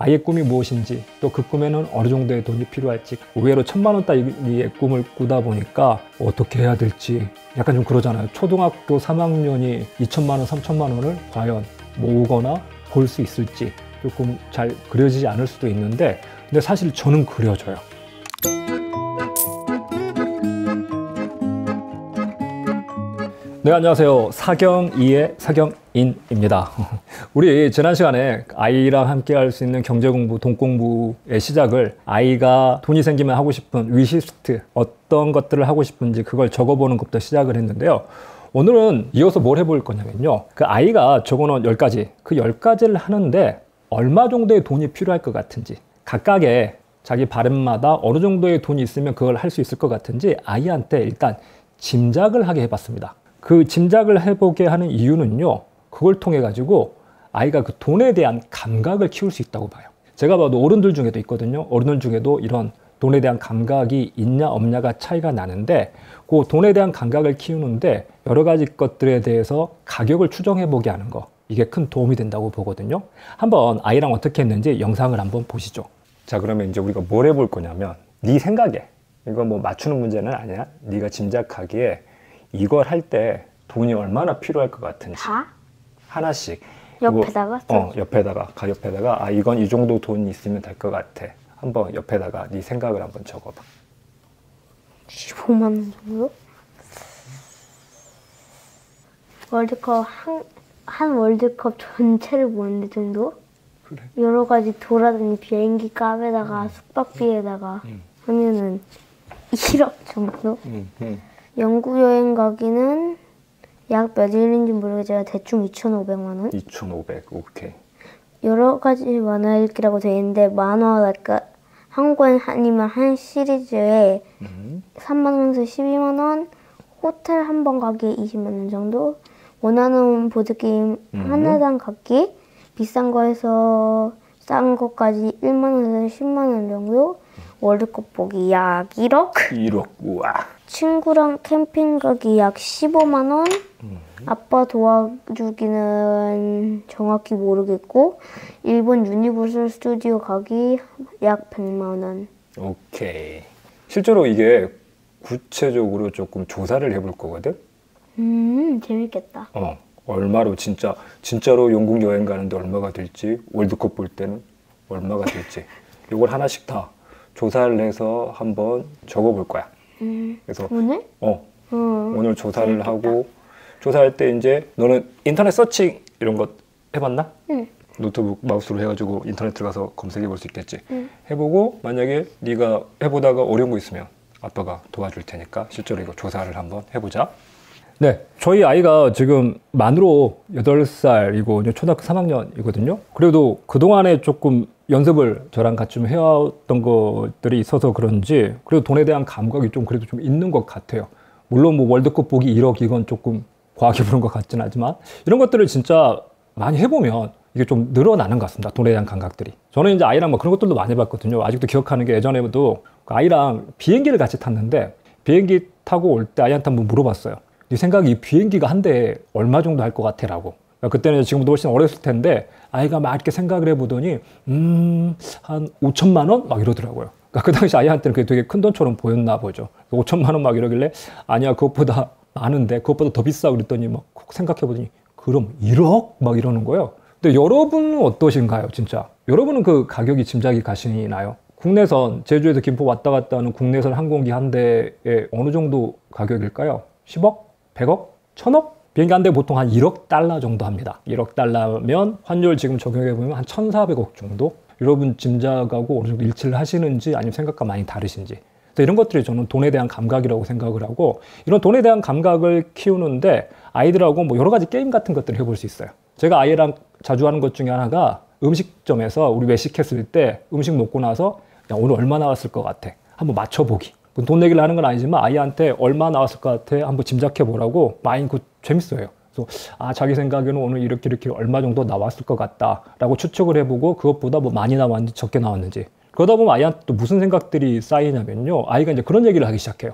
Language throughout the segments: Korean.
아이의 꿈이 무엇인지, 또 그 꿈에는 어느 정도의 돈이 필요할지, 의외로 1000만 원 따위의 꿈을 꾸다 보니까 어떻게 해야 될지 약간 좀 그러잖아요. 초등학교 3학년이 2천만 원, 3천만 원을 과연 모으거나 볼 수 있을지 조금 잘 그려지지 않을 수도 있는데, 근데 사실 저는 그려져요. 네, 안녕하세요. 사경2의 사경인입니다. 우리 지난 시간에 아이랑 함께 할 수 있는 경제공부, 돈공부의 시작을 아이가 돈이 생기면 하고 싶은 위시리스트, 어떤 것들을 하고 싶은지 그걸 적어보는 것부터 시작을 했는데요. 오늘은 이어서 뭘 해볼 거냐면요. 그 아이가 적어놓은 10가지, 그 10가지를 하는데 얼마 정도의 돈이 필요할 것 같은지, 각각의 자기 바램마다 어느 정도의 돈이 있으면 그걸 할 수 있을 것 같은지 아이한테 일단 짐작을 하게 해봤습니다. 그 짐작을 해보게 하는 이유는요, 그걸 통해 가지고 아이가 그 돈에 대한 감각을 키울 수 있다고 봐요. 제가 봐도 어른들 중에도 있거든요. 어른들 중에도 이런 돈에 대한 감각이 있냐 없냐가 차이가 나는데, 그 돈에 대한 감각을 키우는데 여러 가지 것들에 대해서 가격을 추정해 보게 하는 거, 이게 큰 도움이 된다고 보거든요. 한번 아이랑 어떻게 했는지 영상을 한번 보시죠. 자, 그러면 이제 우리가 뭘 해볼 거냐면, 네 생각에, 이거 뭐 맞추는 문제는 아니야. 네가 짐작하기에 이걸 할 때 돈이 얼마나 필요할 것 같은지 다? 하나씩 옆에다가? 옆에다가 가옆에다가 아, 이건 이 정도 돈 있으면 될 것 같아. 한번 옆에다가 네 생각을 한번 적어봐. 15만 원 정도? 월드컵 한 월드컵 전체를 보는데 정도? 그래. 여러 가지 돌아다니는 비행기 값에다가 숙박비에다가 하면은 1억 정도? 영국 여행 가기는 약 몇 일인지 모르겠지만 대충 2,500만 원? 2,500, 오케이. 여러 가지 만화 읽기라고 되어 있는데, 만화랄까 한 권 아니면 한 시리즈에 3만 원에서 12만 원, 호텔 한 번 가기에 20만 원 정도, 원하는 보드게임 하나당 갖기, 비싼 거에서 싼 거까지 1만 원에서 10만 원 정도, 월드컵 보기 약 1억? 1억, 우와. 친구랑 캠핑 가기 약 15만 원, 아빠 도와주기는 정확히 모르겠고, 일본 유니버설 스튜디오 가기 약 100만 원. 오케이. 실제로 이게 구체적으로 조금 조사를 해볼 거거든? 재밌겠다. 얼마로 진짜로 영국 여행 가는데 얼마가 될지, 월드컵 볼 때는 얼마가 될지, 이걸 하나씩 다 조사를 해서 한번 적어볼 거야. 그래서 오늘? 오늘 조사를 재밌겠다. 하고, 조사할 때 이제 너는 인터넷 서칭 이런 거 해봤나? 응. 노트북 마우스로 해가지고 인터넷 들어가서 검색해 볼 수 있겠지. 해보고 만약에 네가 해보다가 어려운 거 있으면 아빠가 도와줄 테니까 실제로 이거 조사를 한번 해보자. 네, 저희 아이가 지금 만으로 8살이고 이제 초등학교 3학년이거든요. 그래도 그동안에 조금 연습을 저랑 같이 좀 해왔던 것들이 있어서 그런지 그래도 돈에 대한 감각이 좀 그래도 좀 있는 것 같아요. 물론 뭐 월드컵 보기 1억 이건 조금 과하게 부른 것 같진 하지만, 이런 것들을 진짜 많이 해보면 이게 좀 늘어나는 것 같습니다. 돈에 대한 감각들이. 저는 이제 아이랑 뭐 그런 것들도 많이 해봤거든요. 아직도 기억하는 게, 예전에도 아이랑 비행기를 같이 탔는데 비행기 타고 올 때 아이한테 한번 물어봤어요. 네 생각에 이 비행기가 한 대에 얼마 정도 할 것 같아? 라고. 그때는 지금보다 훨씬 어렸을 텐데 아이가 막 이렇게 생각을 해보더니 한 5천만 원? 막 이러더라고요. 그 당시 아이한테는 그게 되게 큰 돈처럼 보였나 보죠. 5천만 원 막 이러길래 아니야, 그것보다 많은데, 그것보다 더 비싸. 그랬더니 막 생각해보더니 그럼 1억? 막 이러는 거예요. 근데 여러분은 어떠신가요? 진짜 여러분은 그 가격이 짐작이 가시나요? 국내선, 제주에서 김포 왔다 갔다 하는 국내선 항공기 한 대에 어느 정도 가격일까요? 10억? 100억? 1000억? 비행기 한 대 보통 한 1억 달러 정도 합니다. 1억 달러면 환율 지금 적용해보면 한 1,400억 정도? 여러분 짐작하고 어느 정도 일치를 하시는지, 아니면 생각과 많이 다르신지. 이런 것들이 저는 돈에 대한 감각이라고 생각을 하고, 이런 돈에 대한 감각을 키우는데 아이들하고 뭐 여러 가지 게임 같은 것들을 해볼 수 있어요. 제가 아이랑 자주 하는 것 중에 하나가, 음식점에서 우리 외식했을 때 음식 먹고 나서 야, 오늘 얼마 나왔을 것 같아? 한번 맞춰보기. 돈 내기를 하는 건 아니지만 아이한테 얼마 나왔을 것 같아? 한번 짐작해 보라고. 많이 재밌어요. 그래서 자기 생각에는 오늘 이렇게 얼마 정도 나왔을 것 같다 라고 추측을 해보고, 그것보다 뭐 많이 나왔는지 적게 나왔는지. 그러다 보면 아이한테 또 무슨 생각들이 쌓이냐면요, 아이가 이제 그런 얘기를 하기 시작해요.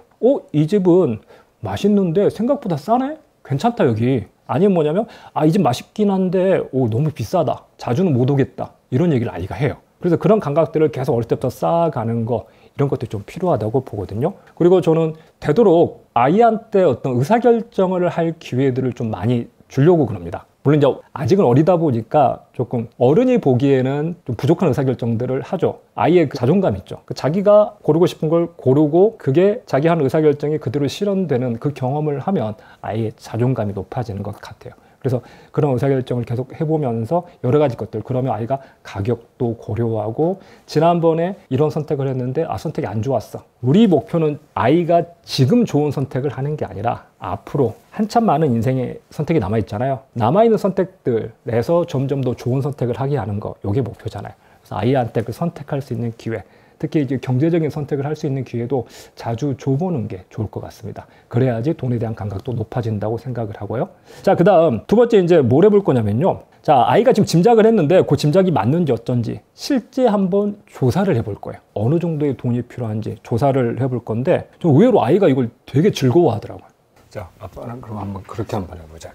이 집은 맛있는데 생각보다 싸네? 괜찮다 여기. 아니면 뭐냐면 이 집 맛있긴 한데 너무 비싸다. 자주는 못 오겠다. 이런 얘기를 아이가 해요. 그래서 그런 감각들을 계속 어릴 때부터 쌓아가는 거 이런 것도 좀 필요하다고 보거든요. 그리고 저는 되도록 아이한테 어떤 의사결정을 할 기회들을 좀 많이 주려고 그럽니다. 물론 이제 아직은 어리다 보니까 조금 어른이 보기에는 좀 부족한 의사결정들을 하죠. 아이의 그 자존감 있죠. 자기가 고르고 싶은 걸 고르고 그게 자기 하는 의사결정이 그대로 실현되는 그 경험을 하면 아이의 자존감이 높아지는 것 같아요. 그래서 그런 의사결정을 계속 해보면서 여러 가지 것들, 그러면 아이가 가격도 고려하고 지난번에 이런 선택을 했는데 선택이 안 좋았어. 우리 목표는 아이가 지금 좋은 선택을 하는 게 아니라 앞으로 한참 많은 인생의 선택이 남아있잖아요. 남아있는 선택들에서 점점 더 좋은 선택을 하게 하는 거, 이게 목표잖아요. 그래서 아이한테 그 선택할 수 있는 기회, 특히 이제 경제적인 선택을 할 수 있는 기회도 자주 줘보는 게 좋을 것 같습니다. 그래야지 돈에 대한 감각도 높아진다고 생각을 하고요. 자, 그 다음 두 번째 이제 뭘 해볼 거냐면요. 자, 아이가 지금 짐작을 했는데 그 짐작이 맞는지 어쩐지 실제 한번 조사를 해볼 거예요. 어느 정도의 돈이 필요한지 조사를 해볼 건데 좀 의외로 아이가 이걸 되게 즐거워하더라고요. 자, 아빠랑 그럼 한번 그렇게 한번 해보자.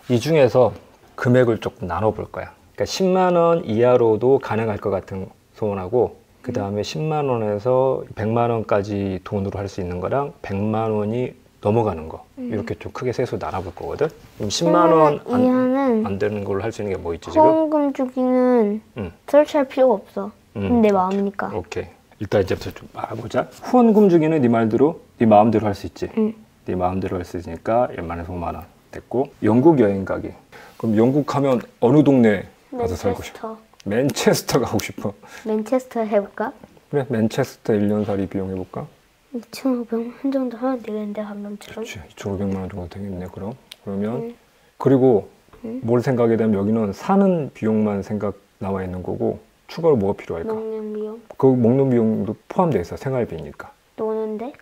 이 중에서 금액을 조금 나눠볼 거야. 그러니까 10만 원 이하로도 가능할 것 같은 소원하고 그 다음에 10만 원에서 100만 원까지 돈으로 할 수 있는 거랑 100만 원이 넘어가는 거 이렇게 좀 크게 세수 나눠볼 거거든. 그럼 10만 원 안 되는 걸로 할 수 있는 게 뭐 있지 지금? 후원금 주기는 설치할 필요가 없어. 내 마음이니까. 오케이. 일단 이제부터 좀 알아보자. 후원금 주기는 네 말대로 네 마음대로 할 수 있지. 네 마음대로 할 수 있으니까 1만에서 5만 원 됐고, 영국 여행 가기. 그럼 영국 가면 어느 동네 가서 살고 싶어? 맨체스터 가고 싶어. 맨체스터 해볼까? 그래, 맨체스터 1년 살이 비용 해볼까? 2,500원 정도 하면 되겠는데, 한 명처럼. 그렇지, 2,500만 원 정도 되겠네. 그러면 그리고 뭘 생각해 되면 여기는 사는 비용만 생각 나와 있는 거고 추가로 뭐가 필요할까? 먹는 비용. 그 먹는 비용도 포함되어 있어. 생활비니까. 노는데?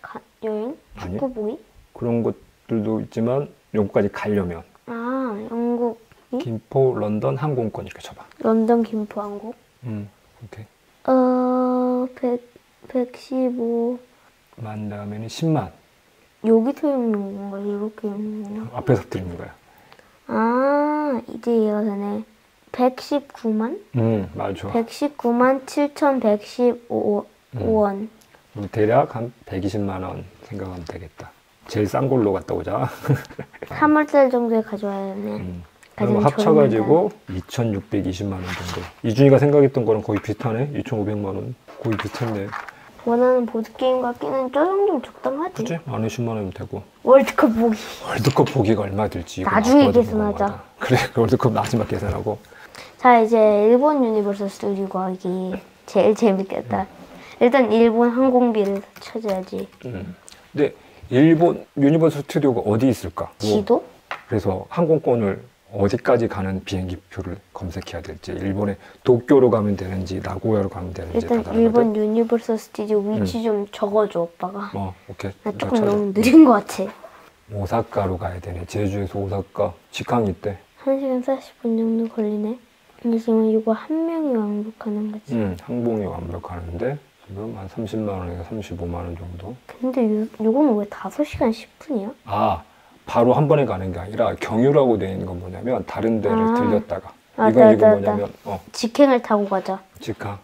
여행? 축구보기? 그런 것들도 있지만 영국까지 가려면 영국. 김포, 런던 항공권 이렇게 쳐봐. 런던, 김포, 항공? 오케이. 115. 만 다음에는 10만. 여기서 읽는 건가? 이렇게 읽는 건가? 앞에서 드리는 거야. 이제 이해가 되네. 119만? 맞아. 119만 7,115원. 대략 한 120만 원 생각하면 되겠다. 제일 싼 걸로 갔다 오자. 3월달 정도에 가져와야 되네. 그럼 합쳐가지고 2,620만 원 정도. 이준이가 생각했던 거랑 거의 비슷하네. 2,500만 원. 거의 비슷했네. 원하는 보드게임 갖기는 저 정도면 적당하지. 그치? 안에 10만 원이면 되고. 월드컵 보기. 월드컵 보기가 얼마 들지. 나중에 계산하자. 그래, 월드컵 마지막 계산하고. 자, 이제 일본 유니버설 스튜디오 가기. 제일 재밌겠다. 일단 일본 항공비를 찾아야지. 근데 일본 유니버설 스튜디오가 어디 있을까? 지도? 그래서 항공권을 어디까지 가는 비행기표를 검색해야 될지, 일본의 도쿄로 가면 되는지 나고야로 가면 되는지 일단 다 일본 유니버설 스튜디오 위치 좀 적어줘, 오빠가. 오케이. 나 조금 너무 느린 것 같아. 오사카로 가야 되네. 제주에서 오사카 직항이 있대. 1시간 40분 정도 걸리네. 근데 지금 이거 한 명이 왕복하는 거지. 항공이 완벽하는데 지금 한 30만 원에서 35만 원 정도. 근데 이거는 왜 5시간 10분이야? 바로 한 번에 가는 게 아니라 경유라고 되어 있는 건 뭐냐면 다른 데를 들렸다가 이건 뭐냐면 직행을 타고 가자. 직항.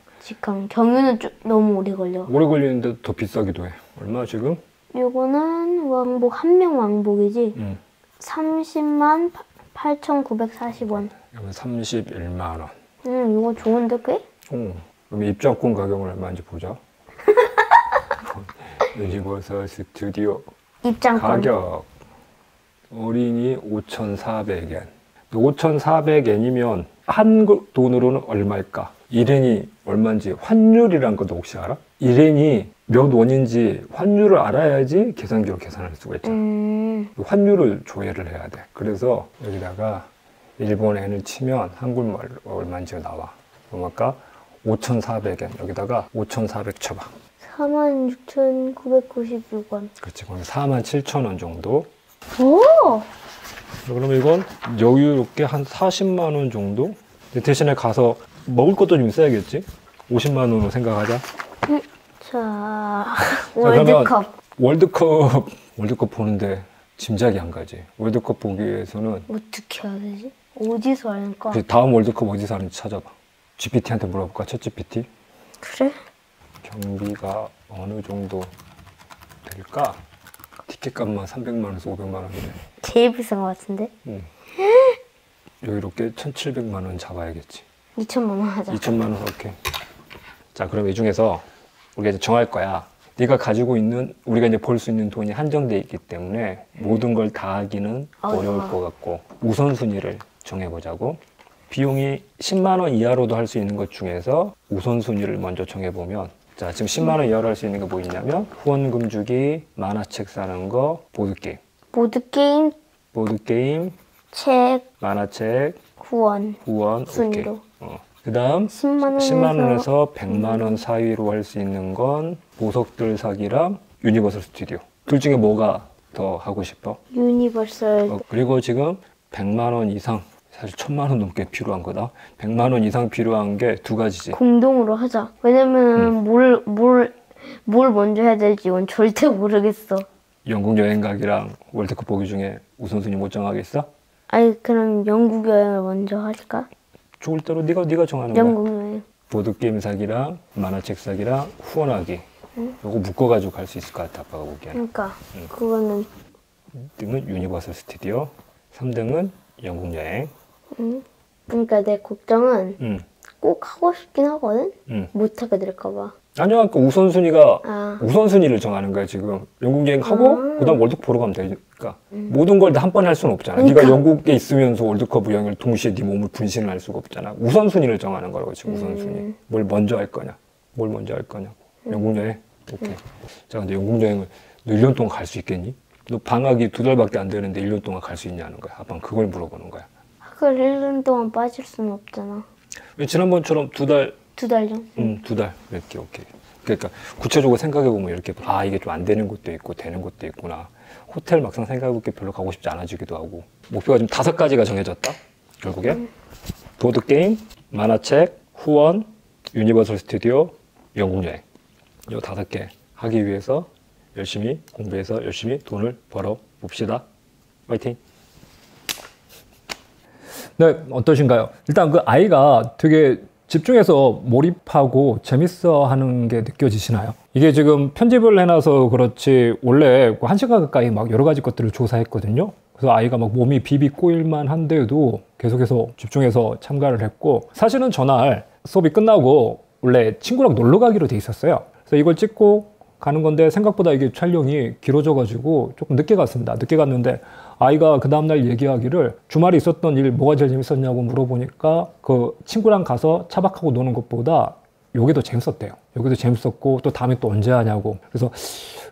경유는 좀 너무 오래 걸려. 오래 걸리는데 더 비싸기도 해. 얼마 지금? 이거는 왕복 한 명 왕복이지. 30만 8,940원. 이건 31만 원. 이거 좋은데 꽤? 그럼 입장권 가격은 얼마인지 보자. 유니버설 스튜디오 입장권 가격 어린이 5,400엔. 5,400엔이면 한국 돈으로는 얼마일까? 1엔이 얼마인지 환율이란 것도 혹시 알아? 1엔이 몇 원인지 환율을 알아야지 계산기로 계산할 수가 있잖아. 환율을 조회를 해야 돼. 그래서 여기다가 일본 엔을 치면 한국말로 얼마인지가 나와. 그럼 아까 5,400엔 여기다가 5,400 쳐봐. 46,996원. 그렇지. 그럼 47,000원 정도. 오! 그러면 이건 여유롭게 한 40만 원 정도? 대신에 가서 먹을 것도 좀 있어야겠지? 50만 원으로 생각하자. 자, 월드컵. 월드컵 보는데 짐작이 안 가지. 월드컵 보기 위해서는 어떻게 해야 되지? 어디서 할까? 다음 월드컵 어디서 하는지 찾아봐. GPT한테 물어볼까? 챗 GPT? 그래? 경비가 어느 정도 될까? 티켓 값만 300만 원에서 500만 원인데. 제일 비싼 것 같은데? 여유롭게 1,700만 원 잡아야겠지. 2천만 원 하자. 2천만 원, 오케이. 자, 그럼 이 중에서 우리가 이제 정할 거야. 네가 가지고 있는, 우리가 이제 볼 수 있는 돈이 한정돼 있기 때문에 모든 걸 다 하기는 어려울 것 같고 우선순위를 정해보자고. 비용이 10만 원 이하로도 할 수 있는 것 중에서 우선순위를 먼저 정해보면, 자, 지금 10만 원 이하로 할 수 있는 게 뭐 있냐면 후원금 주기, 만화책 사는 거, 보드게임. 보드게임, 보드게임, 책, 만화책, 후원. 후원, 순위로. 오케이. 그 다음 10만 10만 원에서 100만 원 사이로 할 수 있는 건 보석들 사기랑 유니버설 스튜디오. 둘 중에 뭐가 더 하고 싶어? 유니버설. 그리고 지금 100만 원 이상, 사실 1000만 원 넘게 필요한 거다. 100만 원 이상 필요한 게 두 가지지. 공동으로 하자. 왜냐면 뭘 먼저 해야 될지 이건 절대 모르겠어. 영국 여행 가기랑 월드컵 보기 중에 우선순위 못 정하겠어? 아니 그럼 영국 여행을 먼저 할까? 좋을 대로 네가 정하는 거야. 영국 여행. 보드게임 사기랑 만화책 사기랑 후원하기. 요거 묶어가지고 갈 수 있을 것 같아, 아빠가 보기에는. 그러니까 그거는 1등은 유니버설 스튜디오, 3등은 영국 여행. 그러니까 내 걱정은 꼭 하고 싶긴 하거든. 못 하게 될까 봐. 아니야, 그 우선순위가 아. 우선순위를 정하는 거야 지금. 영국 여행 하고 그다음 월드컵 보러 가면 되니까. 모든 걸 다 한 번에 할 수는 없잖아. 그러니까. 네가 영국에 있으면서 월드컵 여행을 동시에 네 몸을 분신을 할 수가 없잖아. 우선순위를 정하는 거라고 지금. 우선순위. 뭘 먼저 할 거냐? 뭘 먼저 할 거냐고. 영국 여행? 오케이. 자, 근데 영국 여행을 너 1년 동안 갈 수 있겠니? 너 방학이 2달밖에 안 되는데 1년 동안 갈 수 있냐는 거야. 아빠는 그걸 물어보는 거야. 학을 1년 동안 빠질 수는 없잖아. 왜 지난번처럼 2달? 2달 전. 2달. 이렇게, 오케이. 그러니까 구체적으로 생각해보면 이렇게, 아, 이게 좀 안 되는 것도 있고 되는 것도 있구나. 호텔 막상 생각해볼게 별로 가고 싶지 않아지기도 하고. 목표가 지금 5가지가 정해졌다. 결국에. 보드게임, 만화책, 후원, 유니버설 스튜디오, 영국 여행. 이 5개 하기 위해서 열심히 공부해서 열심히 돈을 벌어 봅시다. 화이팅! 네, 어떠신가요? 일단 그 아이가 되게 집중해서 몰입하고 재밌어 하는 게 느껴지시나요? 이게 지금 편집을 해놔서 그렇지 원래 1시간 가까이 막 여러 가지 것들을 조사했거든요. 그래서 아이가 막 몸이 비비 꼬일만 한데도 계속해서 집중해서 참가를 했고, 사실은 전날 수업이 끝나고 원래 친구랑 놀러 가기로 돼 있었어요. 그래서 이걸 찍고 가는 건데 생각보다 이게 촬영이 길어져가지고 조금 늦게 갔습니다. 늦게 갔는데 아이가 그 다음날 얘기하기를 주말에 있었던 일 뭐가 제일 재밌었냐고 물어보니까 그 친구랑 가서 차박하고 노는 것보다 요게 더 재밌었대요. 요게 더 재밌었고 또 다음에 또 언제 하냐고. 그래서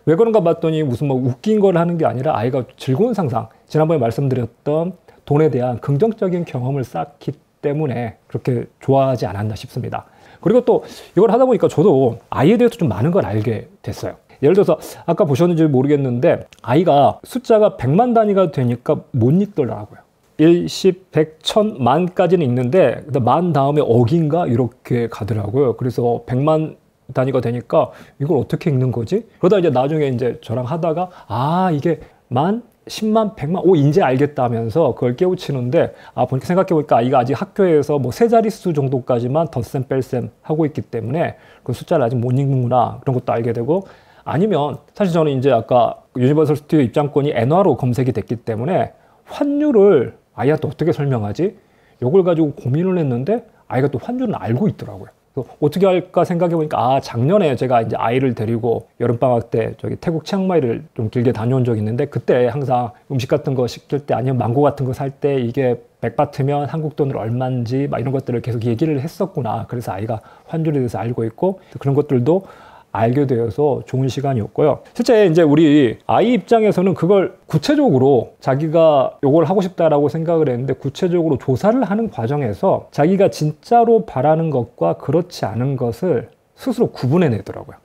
왜 그런가 봤더니 무슨 뭐 웃긴 걸 하는 게 아니라 아이가 즐거운 상상, 지난번에 말씀드렸던 돈에 대한 긍정적인 경험을 쌓기 때문에 그렇게 좋아하지 않았나 싶습니다. 그리고 또 이걸 하다 보니까 저도 아이에 대해서 좀 많은 걸 알게 됐어요. 예를 들어서 아까 보셨는지 모르겠는데 아이가 숫자가 100만 단위가 되니까 못 읽더라고요. 1, 10, 100, 1000, 만까지는 읽는데 만 다음에 억인가 이렇게 가더라고요. 그래서 100만 단위가 되니까 이걸 어떻게 읽는 거지? 그러다 이제 나중에 이제 저랑 하다가 아 이게 만, 10만, 100만, 오 이제 알겠다 하면서 그걸 깨우치는데 보니까 생각해보니까 아이가 아직 학교에서 뭐 3자릿수 정도까지만 덧셈 뺄셈 하고 있기 때문에 그 숫자를 아직 못 읽는구나 그런 것도 알게 되고, 아니면 사실 저는 이제 아까 유니버설 스튜디오 입장권이 엔화로 검색이 됐기 때문에 환율을 아이한테 어떻게 설명하지? 이걸 가지고 고민을 했는데 아이가 또 환율은 알고 있더라고요. 그래서 어떻게 할까 생각해보니까 작년에 제가 이제 아이를 데리고 여름방학 때 저기 태국 치앙마이를 좀 길게 다녀온 적이 있는데 그때 항상 음식 같은 거 시킬 때 아니면 망고 같은 거 살 때 이게 100바트면 한국 돈으로 얼마인지 막 이런 것들을 계속 얘기를 했었구나. 그래서 아이가 환율에 대해서 알고 있고 그런 것들도 알게 되어서 좋은 시간이었고요. 실제 이제 우리 아이 입장에서는 그걸 구체적으로 자기가 요걸 하고 싶다라고 생각을 했는데 구체적으로 조사를 하는 과정에서 자기가 진짜로 바라는 것과 그렇지 않은 것을 스스로 구분해 내더라고요.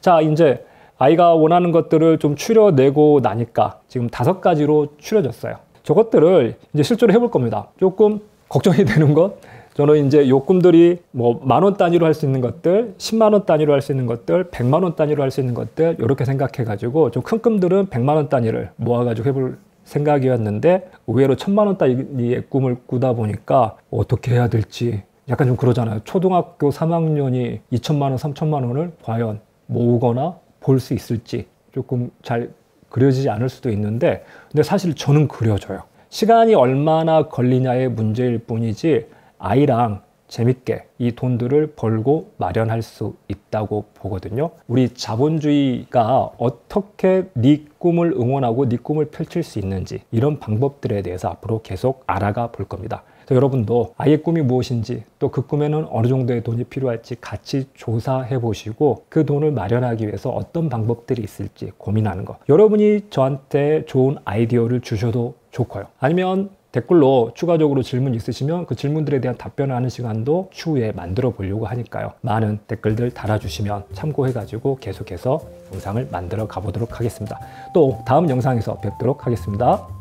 자, 이제 아이가 원하는 것들을 좀 추려내고 나니까 지금 5가지로 추려졌어요. 저것들을 이제 실제로 해볼 겁니다. 조금 걱정이 되는 것, 저는 이제 요금들이 뭐 10,000원 단위로 할 수 있는 것들, 10만 원 단위로 할 수 있는 것들, 100만 원 단위로 할 수 있는 것들 이렇게 생각해가지고 좀 큰 꿈들은 100만 원 단위를 모아가지고 해볼 생각이었는데 의외로 1,000만 원 단위의 꿈을 꾸다 보니까 어떻게 해야 될지 약간 좀 그러잖아요. 초등학교 3학년이 2천만 원, 3천만 원을 과연 모으거나 볼 수 있을지 조금 잘 그려지지 않을 수도 있는데, 근데 사실 저는 그려져요. 시간이 얼마나 걸리냐의 문제일 뿐이지 아이랑 재밌게 이 돈들을 벌고 마련할 수 있다고 보거든요. 우리 자본주의가 어떻게 네 꿈을 응원하고 네 꿈을 펼칠 수 있는지, 이런 방법들에 대해서 앞으로 계속 알아가 볼 겁니다. 여러분도 아이의 꿈이 무엇인지, 또 그 꿈에는 어느 정도의 돈이 필요할지 같이 조사해 보시고 그 돈을 마련하기 위해서 어떤 방법들이 있을지 고민하는 거, 여러분이 저한테 좋은 아이디어를 주셔도 좋고요. 아니면 댓글로 추가적으로 질문 있으시면 그 질문들에 대한 답변을 하는 시간도 추후에 만들어 보려고 하니까요. 많은 댓글들 달아주시면 참고해가지고 계속해서 영상을 만들어 가보도록 하겠습니다. 또 다음 영상에서 뵙도록 하겠습니다.